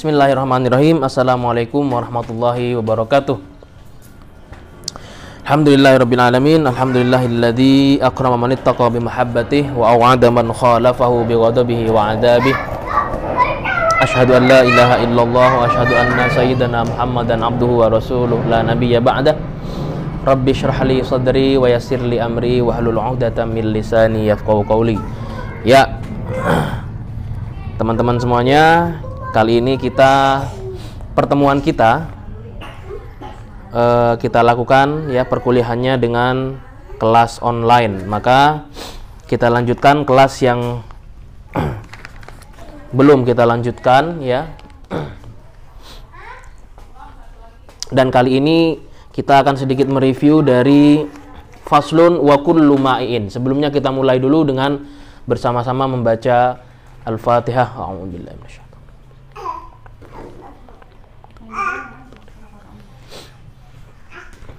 Bismillahirrahmanirrahim. Assalamualaikum warahmatullahi wabarakatuh. Alhamdulillahirabbil alamin. Alhamdulillahilladzi akrama man ittaqa bi mahabbatihi wa aw'ada man khalafahu bi ghadabihi wa 'adabihi. Asyhadu an la ilaha illallah wa asyhadu anna sayyidana Muhammadan abduhu wa rasuluh la nabiyya ba'dah. Rabbi shrah li sadri wa yassir li amri wa hlul 'uqdatam min lisani yafqahu qawli. Ya. Teman-teman semuanya, kali ini pertemuan kita lakukan ya perkuliahannya dengan kelas online. Maka kita lanjutkan kelas yang belum kita lanjutkan ya. Dan kali ini kita akan sedikit mereview dari faslun wa kullu ma'in. Sebelumnya kita mulai dulu dengan bersama-sama membaca Al-Fatihah. A'udzubillahi minasyaitonir rajim.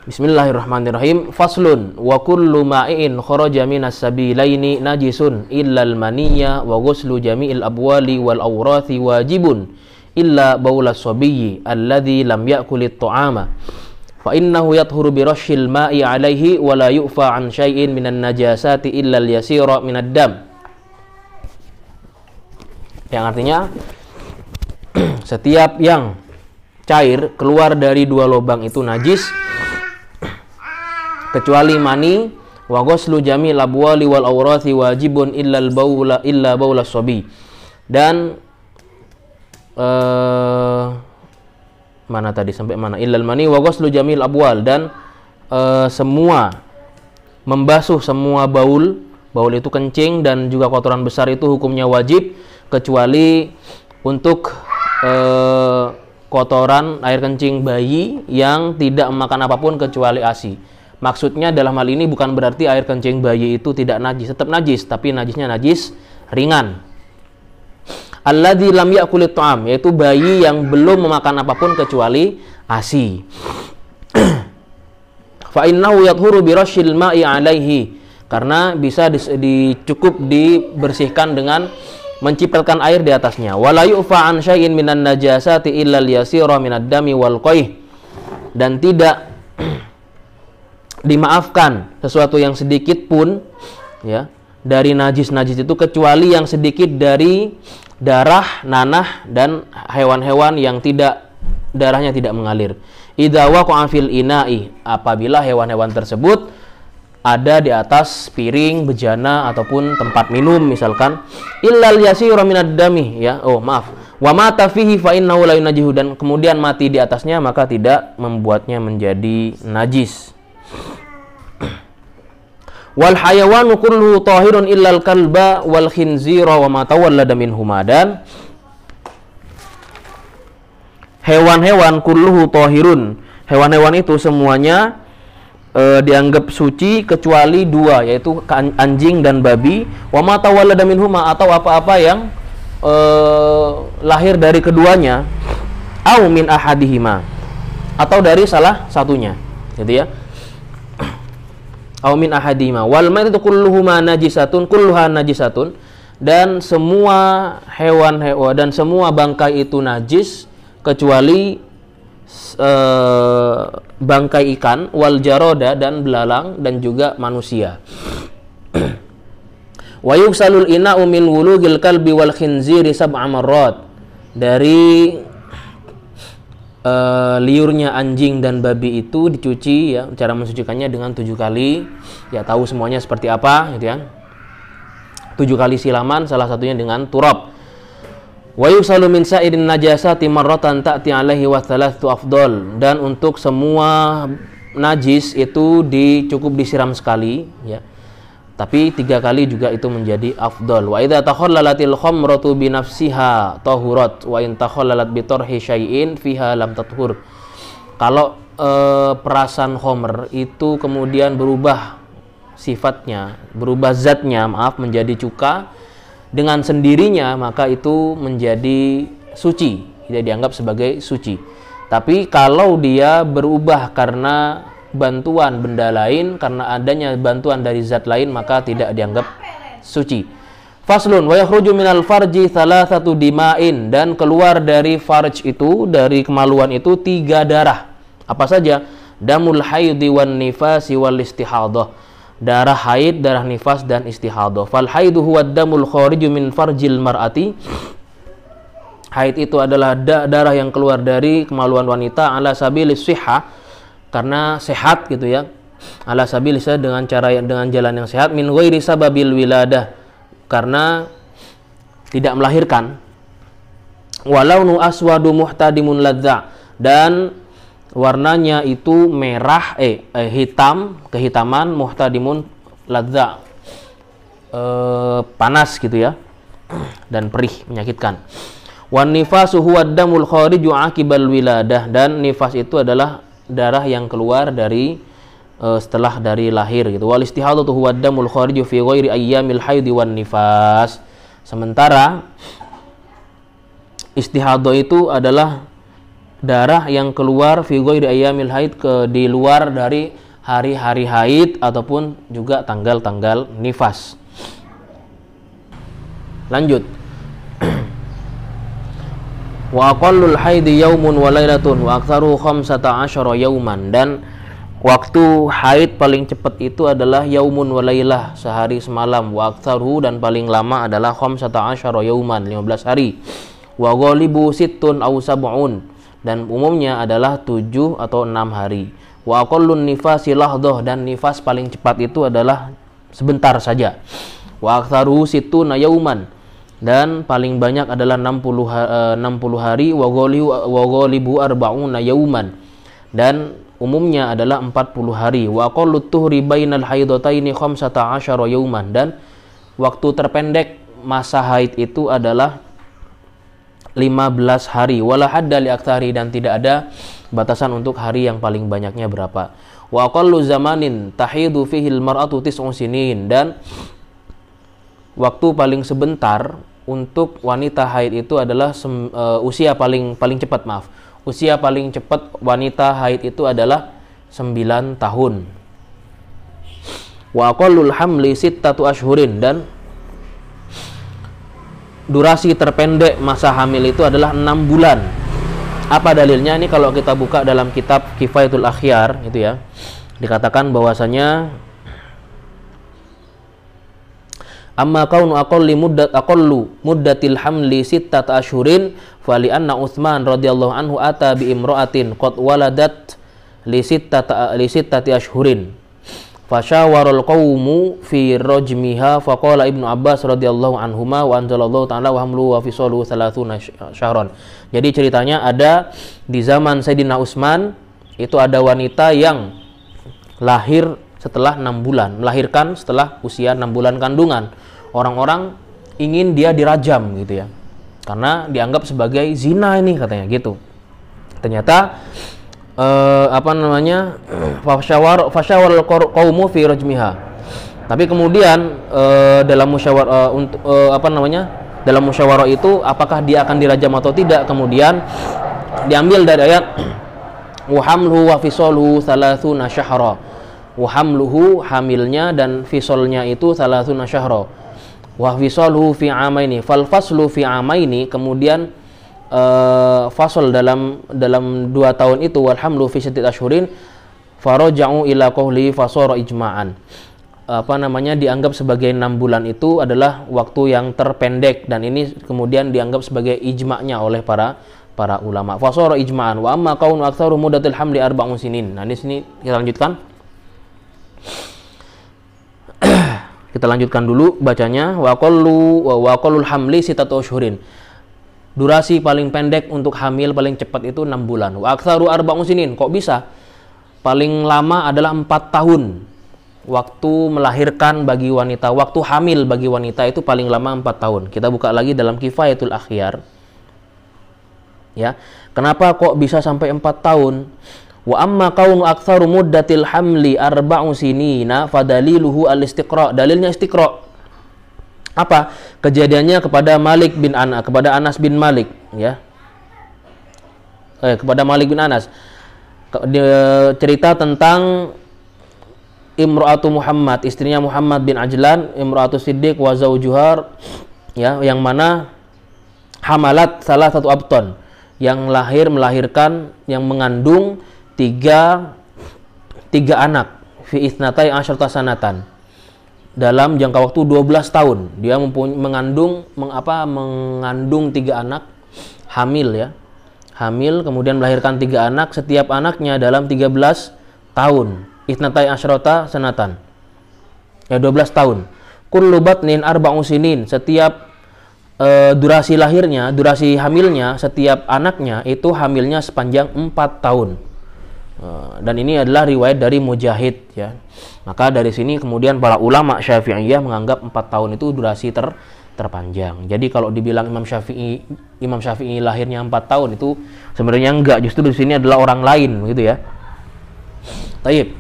Bismillahirrahmanirrahim. Faslun wa kullu ma'in kharaja minas sabilaini najisun illal maniyya wa ghuslu jami'il abwali wal awrathi wajibun illa baulas sabiyyi alladhi lam ya'kulit ta'ama fa innahu yathuru bi rashil ma'i 'alaihi wa la yu'fa 'an syai'in minan najasati illa al-yasira minad dam. Yang artinya setiap yang cair keluar dari dua lubang itu najis kecuali mani. Wa ghuslu jamil abwali wal awrathi wajibun illa baula sabi. Dan mana tadi sampai mana? Illal mani wa ghuslu jamil abwal, dan semua membasuh semua baul itu kencing dan juga kotoran besar itu hukumnya wajib, kecuali untuk kotoran air kencing bayi yang tidak memakan apapun kecuali ASI. Maksudnya dalam hal ini bukan berarti air kencing bayi itu tidak najis, tetap najis, tapi najisnya najis ringan. Alladzi lam ya'kulit ta'am, yaitu bayi yang belum memakan apapun kecuali ASI. Fa innahu yathuru bi rashil ma'i 'alaihi, karena bisa cukup dibersihkan dengan mencipratkan air di atasnya. Wala yu'fa 'an syai'in minan najasati illa al-yasira minad dami wal qaih, dan tidak dimaafkan sesuatu yang sedikit pun ya dari najis-najis itu kecuali yang sedikit dari darah, nanah, dan hewan-hewan yang darahnya tidak mengalir. Idza waqa'a fil ina'i, apabila hewan-hewan tersebut ada di atas piring, bejana, ataupun tempat minum misalkan. Illal yasira minad dami, ya. Wa mata fihi fa innahu la yunajjihu, dan kemudian mati di atasnya maka tidak membuatnya menjadi najis. Wal hayawanu kulluhu tahirun illal kalba wal khinzira wa ma tawallada minhuma, dan hewan-hewan kulluhu tahirun, hewan-hewan itu semuanya dianggap suci kecuali dua, yaitu anjing dan babi. Wa ma tawallada minhuma, atau apa-apa yang lahir dari keduanya. Au min ahadihima, atau dari salah satunya, gitu ya. Au min ahadihima. Wal maitatu kulluhuma najisatun, kulluha najisatun, dan semua hewan-hewan dan semua bangkai itu najis kecuali bangkai ikan, wal jaroda, dan belalang, dan juga manusia. Wa yuksalul ina'u min wulugil kalbi wal khinziri sab'a marrat, dari liurnya anjing dan babi itu dicuci ya, cara mensucikannya dengan 7 kali. Ya tahu semuanya seperti apa gitu ya. 7 kali silaman, salah satunya dengan turab. Wa yusalu min sa'irin najasati marratan ta'ti 'alaihi wa thalathu afdal, dan untuk semua najis itu cukup disiram sekali ya. Tapi 3 kali juga itu menjadi afdal. Wa idza takhallalatil khamratu bi nafsiha tahurat wa in takhallalat bi tarhi syai'in fiha lam tathur. Kalau perasan khamr itu kemudian berubah sifatnya, berubah zatnya, menjadi cuka dengan sendirinya, maka itu menjadi suci, tidak dianggap sebagai suci. Tapi kalau dia berubah karena bantuan benda lain, karena adanya bantuan dari zat lain, maka tidak dianggap suci. Faslun wa yakhruju minal farji thalathatu dima'in, dan keluar dari farj itu, dari kemaluan itu 3 darah. Apa saja? Damul haidhi wan nifasi wal istihadhah. Darah haid, darah nifas dan istihadhah. Fal haidu huwa damul khariju min farjil mar'ati. Haid itu adalah darah yang keluar dari kemaluan wanita ala sabilis sihah, karena sehat gitu ya. Ala sabilis, dengan jalan yang sehat, min ghairi sababil wiladah, karena tidak melahirkan. Walaunu aswadu muhtadimun ladza, dan warnanya itu merah hitam, kehitaman, muhtadimun ladza, panas gitu ya, dan perih, menyakitkan. Wan nifasu huwa damul khariju aqibal wiladah, dan nifas itu adalah darah yang keluar dari setelah dari lahir gitu. Wal istihadatu huwa damul khariju fi ghairi ayyamil haidi wan nifas. Sementara istihadah itu adalah darah yang keluar fi ghairi ayyamil haid, di luar dari hari-hari haid ataupun juga tanggal-tanggal nifas. Lanjut. Wa aqallul haidi yaumun wa lailatun wa aktsaru 15 yauman, dan waktu haid paling cepat itu adalah yaumun wa lailah, sehari semalam. Wa aktsaru, dan paling lama adalah 15 yauman, 15 hari. Wa ghalibu sittun aw sab'un, dan umumnya adalah 7 atau 6 hari. Wa aqallun nifasi lahdhah, dan nifas paling cepat itu adalah sebentar saja. Wa aktsaru sittuna yauman, dan paling banyak adalah 60 hari. Wa ghalibu arba'una yauman, dan umumnya adalah 40 hari. Wa aqallut tuhri bainal haidataini 15 yauman, dan waktu terpendek masa haid itu adalah 15 hari. Wala hadda li aktsari, dan tidak ada batasan untuk hari yang paling banyaknya berapa. Wa aqallu zamanin tahidu fihi al-mar'atu 9 sinin, dan waktu paling sebentar untuk wanita haid itu adalah usia paling cepat, usia paling cepat wanita haid itu adalah 9 tahun. Wa aqallul hamli 6 ashhurin, dan durasi terpendek masa hamil itu adalah 6 bulan. Apa dalilnya? Ini kalau kita buka dalam kitab Kifayatul Akhyar itu ya, dikatakan bahwasanya amma kaunu aqallu muddatil hamli 6 ashhurin fali anna Utsman radhiyallahu anhu ata bi imra'atin qad waladat li 6 ashhurin fasyawarul qaumu fi rajmiha faqala Ibnu Abbas radhiyallahu anhuma wa anzalallahu ta'ala wa hamluhu wa fisaluhu 30 syahran. Jadi ceritanya ada di zaman Sayyidina Utsman itu ada wanita yang lahir setelah 6 bulan, melahirkan setelah usia 6 bulan kandungan. Orang-orang ingin dia dirajam gitu ya, karena dianggap sebagai zina ini katanya gitu. Ternyata fasyawar qaumu fi rajmiha. Tapi kemudian dalam musyawarah dalam musyawarah itu apakah dia akan dirajam atau tidak, kemudian diambil dari ayat wa hamluhu wa fisaluhu 30 syahra. Wahamluhu, hamilnya, dan fisolnya itu 30 syahra. Wa fisaluhu fi amaini. Fal faslu fi amaini, kemudian fasol dalam 2 tahun itu, wal hamlu fi 6 ashhurin faraja'u ila qawli fasara ijma'an. Dianggap sebagai 6 bulan itu adalah waktu yang terpendek, dan ini kemudian dianggap sebagai ijma'nya oleh para ulama. Fasara ijma'an. Wa amma kaunu aktsaru muddatil hamli 4 sinin. Nah, di sini kita lanjutkan. Kita lanjutkan dulu bacanya. Wa qallul hamli 6 ashhurin. Durasi paling pendek untuk hamil paling cepat itu 6 bulan. Wa aktsaru 4 sinin. Kok bisa? Paling lama adalah 4 tahun. Waktu melahirkan bagi wanita, waktu hamil bagi wanita itu paling lama 4 tahun. Kita buka lagi dalam Kifayatul Akhyar. Ya. Kenapa kok bisa sampai 4 tahun? Wa amma kaunu aktsaru muddatil hamli 4 sinina fadaliluhu al-istiqra. Dalilnya istiqra. Apa? Kejadiannya kepada Anas bin Malik ya. Kepada Malik bin Anas. Cerita tentang imra'atu Muhammad, istrinya Muhammad bin Ajlan, imra'atu Siddiq wa zawjuhar, ya, yang mana hamalat salah satu abton, yang melahirkan, yang mengandung tiga anak, fi itsnatai asyarata sanatan, dalam jangka waktu 12 tahun. Dia mengandung 3 anak, hamil ya. Hamil, kemudian melahirkan 3 anak, setiap anaknya dalam 13 tahun. Itsnatai asyarata sanatan. Ya, 12 tahun. Kullu batnin arba'u sinin. Setiap durasi hamilnya, setiap anaknya itu hamilnya sepanjang 4 tahun. Dan ini adalah riwayat dari Mujahid ya. Maka dari sini kemudian para ulama Syafi'iyah menganggap 4 tahun itu durasi terpanjang. Jadi kalau dibilang Imam Syafi'i lahirnya 4 tahun itu sebenarnya enggak, justru di sini adalah orang lain begitu ya. Taib.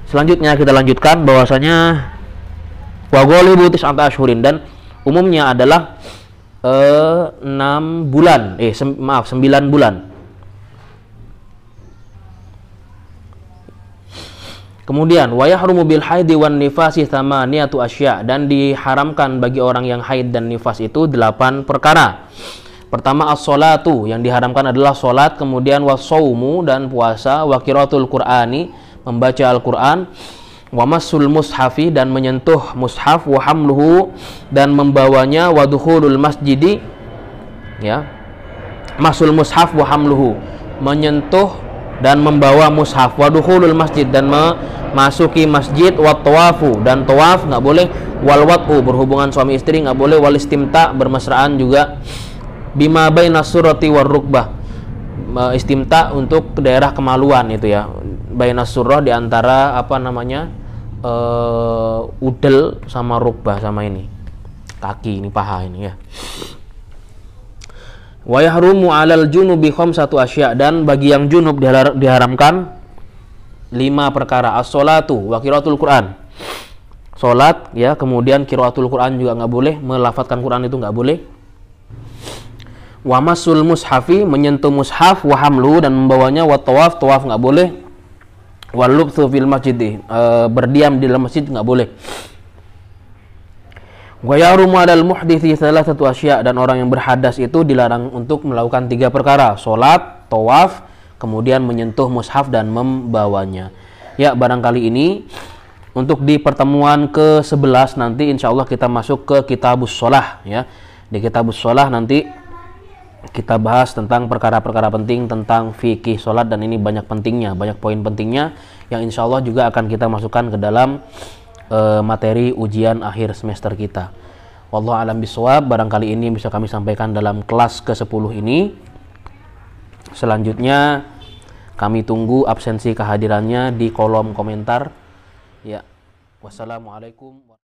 Selanjutnya kita lanjutkan bahwasanya wa ghalibu tis'ata asyhurin, dan umumnya adalah 9 bulan. Kemudian wa yahrumu bil haidi wan nifasi tsamaniyatu asya, dan diharamkan bagi orang yang haid dan nifas itu 8 perkara. Pertama as-sholatu, yang diharamkan adalah salat, kemudian was-shaumu, dan puasa, wa qiraatul qur'ani, membaca Al-Qur'an, wa massul mushafi, dan menyentuh mushaf, wa hamluhu, dan membawanya, wa dukhulul masjidi, ya. Masul mushaf wa hamluhu, menyentuh dan membawa mushaf, wa dukhulul masjid, dan memasuki masjid, wa tawafu, dan tawaf enggak boleh, wal wat'u, berhubungan suami istri enggak boleh, wal istimta, bermesraan juga, bima bainas surrati war rukbah, istimta untuk daerah kemaluan itu ya, bainas surrah di antara udel sama rukbah, sama ini kaki, ini paha ini ya. Wa yahrumu 'alal junubi khamsatu asya, dan bagi yang junub diharamkan 5 perkara. As-sholatu wa qiraatul Qur'an, salat ya, kemudian qiraatul Qur'an juga enggak boleh, melafadzkan Qur'an itu enggak boleh. Wa masul mushafi, menyentuh mushaf, wa hamluhu, dan membawanya, wa tawaf enggak boleh, wa lubthu fil masjid, berdiam di dalam masjid enggak boleh. Wa yahrumu 'alal muhdithi salasatu asya, dan orang yang berhadas itu dilarang untuk melakukan 3 perkara, salat, tawaf, kemudian menyentuh mushaf dan membawanya. Ya, barangkali ini untuk di pertemuan ke-11 nanti insyaallah kita masuk ke kitabus shalah ya. Di kitabus shalah nanti kita bahas tentang perkara-perkara penting tentang fikih salat, dan ini banyak pentingnya, banyak poin pentingnya yang insyaallah juga akan kita masukkan ke dalam materi ujian akhir semester kita. Wallahu a'lam bishawab. Barangkali ini bisa kami sampaikan dalam kelas ke-10 ini. Selanjutnya kami tunggu absensi kehadirannya di kolom komentar. Ya. Wassalamualaikum.